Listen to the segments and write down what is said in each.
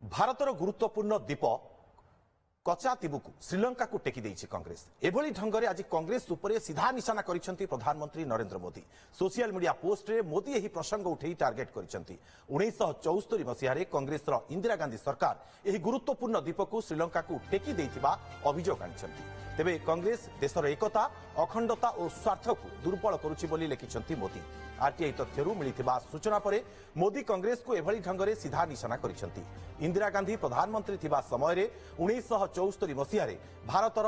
भारतर गुरुत्वपूर्ण द्वीप कचातीबू श्रीलंका को टेकी देइछि कांग्रेस। एभली ढंगरे आज कांग्रेस उपरे सीधा निशाना करिसेंती प्रधानमंत्री Narendra Modi. Social media post रे मोदी एही प्रसंग उठेई टार्गेट करिसेंती। 1974 मसीह रे कांग्रेस रो इंदिरा गांधी सरकार एही गुरुत्वपूर्ण द्वीप को श्रीलंका को टेकी देइथिबा अभियोग आनिसेंती। तेबे कांग्रेस देशर एकता अखंडता और स्वार्थ को दुर्बल करुछि बोली लिखिसेंती मोदी। आरटीआई तथ्यरू मिलिथिबा सूचना परे मोदी कांग्रेस को एभली ढंगरे सीधा निशाना करिसेंती। इंदिरा गांधी प्रधानमंत्री थिबा समय रे 1974 मसीह रे भारतर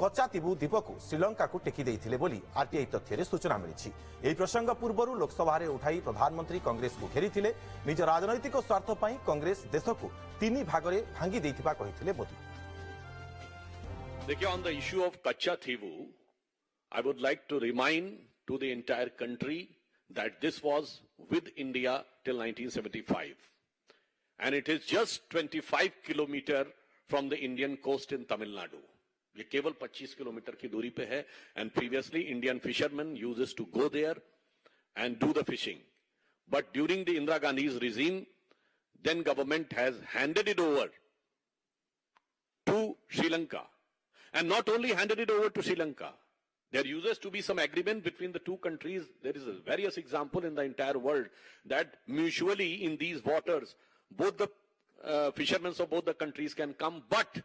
कचातीबू द्वीप को श्रीलंका को टेकी देइथिले बोली आरटीआई तथ्य सूचना मिली। एही प्रसंग पूर्व लोकसभा रे उठाई प्रधानमंत्री कांग्रेस को घेरिथिले। निज राजनैतिक स्वार्थ पई कांग्रेस देश को 3 भागरे भांगी देइथिबा कहिथिले मोदी। देखिए, on the issue of Kachatibu, I would like to remind to the entire country that this was with India till 1975, and it is just 25 kilometer from the Indian coast in Tamil Nadu. ये केवल 25 kilometre की दूरी पे है, and previously Indian fishermen uses to go there and do the fishing. But during the Indira Gandhi's regime, then government has handed it over to Sri Lanka, and not only handed it over to Sri Lanka. There uses to be some agreement between the two countries. There is a various example in the entire world that mutually in these waters, both the fishermen of both the countries can come. But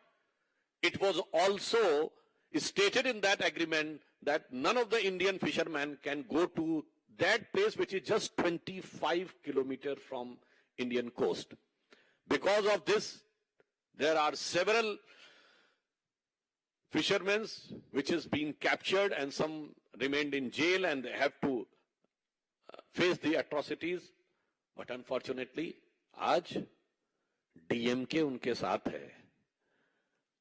it was also stated in that agreement that none of the Indian fishermen can go to that place which is just 25 kilometers from Indian coast. Because of this, there are several fishermen which has been captured and some remained in jail and they have to face the atrocities. But unfortunately, आज DMK उनके साथ है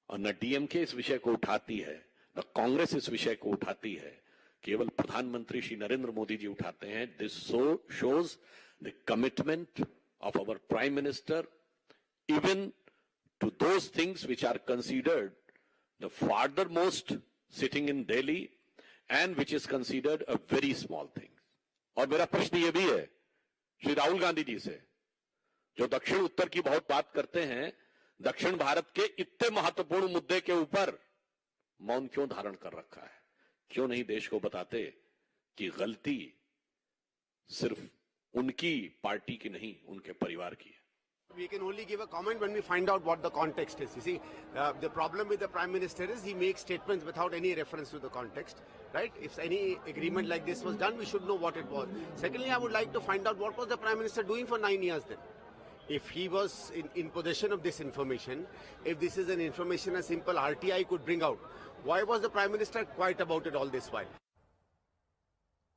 और न DMK इस विषय को उठाती है न कांग्रेस इस विषय को उठाती है, केवल प्रधानमंत्री श्री नरेंद्र मोदी जी उठाते हैं। This shows the commitment of our prime minister even to those things which are considered the farthermost sitting in Delhi and which is considered a very small thing. और मेरा प्रश्न ये भी है श्री राहुल गांधी जी से, जो दक्षिण उत्तर की बहुत बात करते हैं, दक्षिण भारत के इतने महत्वपूर्ण मुद्दे के ऊपर मौन क्यों धारण कर रखा है? क्यों नहीं देश को बताते कि गलती सिर्फ उनकी पार्टी की नहीं, उनके परिवार की है? We can only give a comment when we find out what the context is. You see, the problem with the Prime Minister is he makes statements without any reference to the context, right? If any agreement like this was done, we should know what it was. Secondly, I would like to find out what was the Prime Minister doing for 9 years then. If he was in possession of this information, if this is an information a simple RTI could bring out, why was the Prime Minister quiet about it all this while?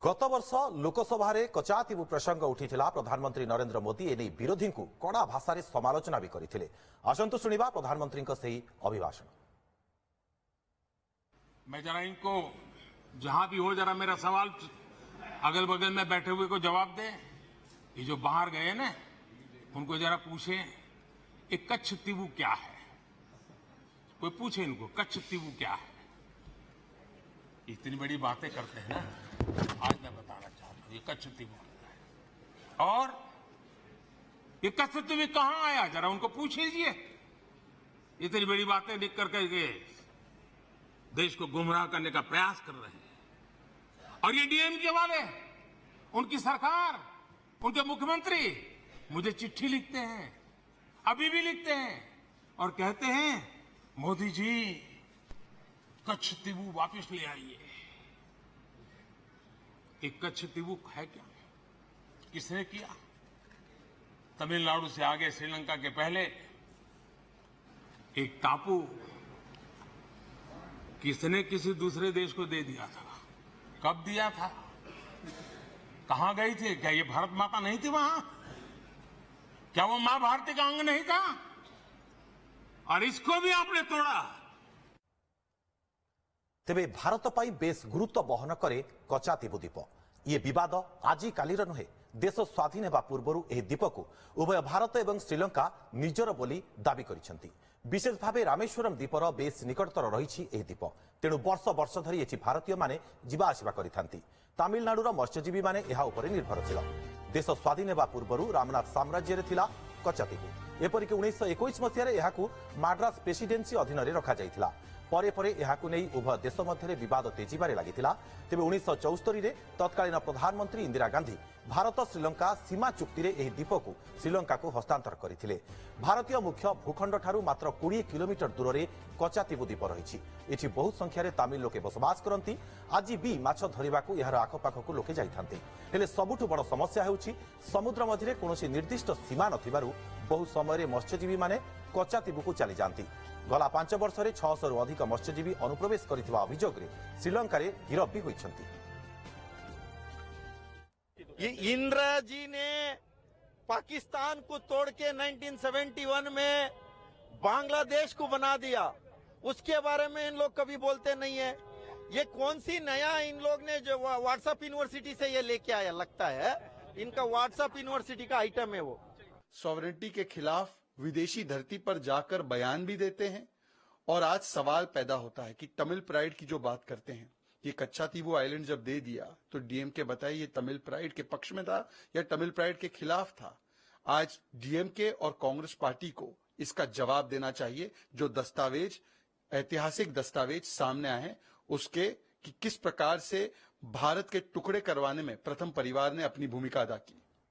गत वर्ष लोकसभा रे कचातीबू प्रसंग उठिथिला। प्रधानमंत्री नरेंद्र मोदी एने विरोधी को कड़ा भाषा रे समालोचना भी करथिले। आसंतु सुनिबा प्रधानमंत्री को सही अभिभाषण। मैं जरा इनको जहां भी हो जरा मेरा सवाल अगल बगल में बैठे हुए को जवाब दे। ये जो बाहर गए ना उनको जरा पूछे ये कच्छतीबू क्या है? कोई पूछे इनको कच्छतीबू क्या है? इतनी बड़ी बातें करते हैं ना, आज मैं बताना चाहता हूं ये कच्छतीबू है। और ये कच्छतीबू कहां आया जरा उनको पूछ लीजिए। इतनी बड़ी बातें लिख करके देश को गुमराह करने का प्रयास कर रहे हैं। और ये डीएमके वाले, उनकी सरकार, उनके मुख्यमंत्री मुझे चिट्ठी लिखते हैं, अभी भी लिखते हैं और कहते हैं मोदी जी कच्छतीबू वापस ले आइए। एक कच्छतीबू है क्या? किसने किया? तमिलनाडु से आगे श्रीलंका के पहले एक टापू किसने किसी दूसरे देश को दे दिया था? कब दिया था? कहां गई थी? क्या ये भारत माता नहीं थी वहां? क्या वो मां भारती का अंग नहीं था? और इसको भी आपने तोड़ा। तेबे भारत पाई बेस गुरुत्व बहन करे कचातीबू द्वीप। ये विवाद आजी कालीर नुहे। देश स्वाधीन होगा पूर्व यह द्वीप को उभय भारत और श्रीलंका निजर बोली दाबी करिसेंती। विशेष भाव रामेश्वरम द्वीपर बेस निकटतर रही द्वीप, तेणु वर्ष वर्ष धरी एठी भारतीय माने जिबा आसिबा करिथांती। तमिलनाडुर मत्स्यजीवी माने एहा उपरे निर्भरशील। देश स्वाधीन होगा पूर्व रामनाथ साम्राज्य थिला कचातीबू। एपरिक 1921 मसीह यहाँ माड्रास प्रेसिडेंसी अधीन में रखा परे परे एहाकु नहीं उभय देश मध्य विवाद तेजिबारे लागिथिला। तेबे 1974 रे तत्कालीन प्रधानमंत्री इंदिरा गांधी भारत श्रीलंका सीमा चुक्ति रे एही द्वीप को श्रीलंका को हस्तांतर करथिले। भारतीय मुख्य भूखंड ठारू मात्र 20 किलोमीटर दूर रे कचातीबु द्वीप रहिछि। एठी बहुत संख्या रे तमिल लोके बसवास करंती। आज भी माछ धरिबाकू एहार आखपाखकू लोके जाइथांती। हेले सबुठु बड़ समस्या हेउछि समुद्र मझिरे कोनोसी निर्दिष्ट सीमा नथिबारु बहु समय मत्स्यजीवी माने कचातीबुकू चली जांती। गला 5 वर्ष में 600 रु अधिक मत्स्यजीवी अनुप्रवेश करथिबा अभियोग रे श्रीलंका रे गिरफ भी होइछंती। ये इंदिरा जी ने पाकिस्तान को तोड़ के 1971 में बांग्लादेश को बना दिया, उसके बारे में इन लोग कभी बोलते नहीं है। ये कौन सी नया इन लोग ने जो व्हाट्सएप यूनिवर्सिटी से ये लेके आया, लगता है इनका व्हाट्सएप यूनिवर्सिटी का आइटम है वो। सॉवरेनिटी के खिलाफ विदेशी धरती पर जाकर बयान भी देते हैं। और आज सवाल पैदा होता है कि तमिल प्राइड की जो बात करते हैं, ये कच्चातीवू आइलैंड जब दे दिया तो डीएमके बताइए ये तमिल प्राइड के पक्ष में था या तमिल प्राइड के खिलाफ था। आज डीएमके और कांग्रेस पार्टी को इसका जवाब देना चाहिए। जो दस्तावेज, ऐतिहासिक दस्तावेज सामने आए हैं उसके कि किस प्रकार से भारत के टुकड़े करवाने में प्रथम परिवार ने अपनी भूमिका अदा की।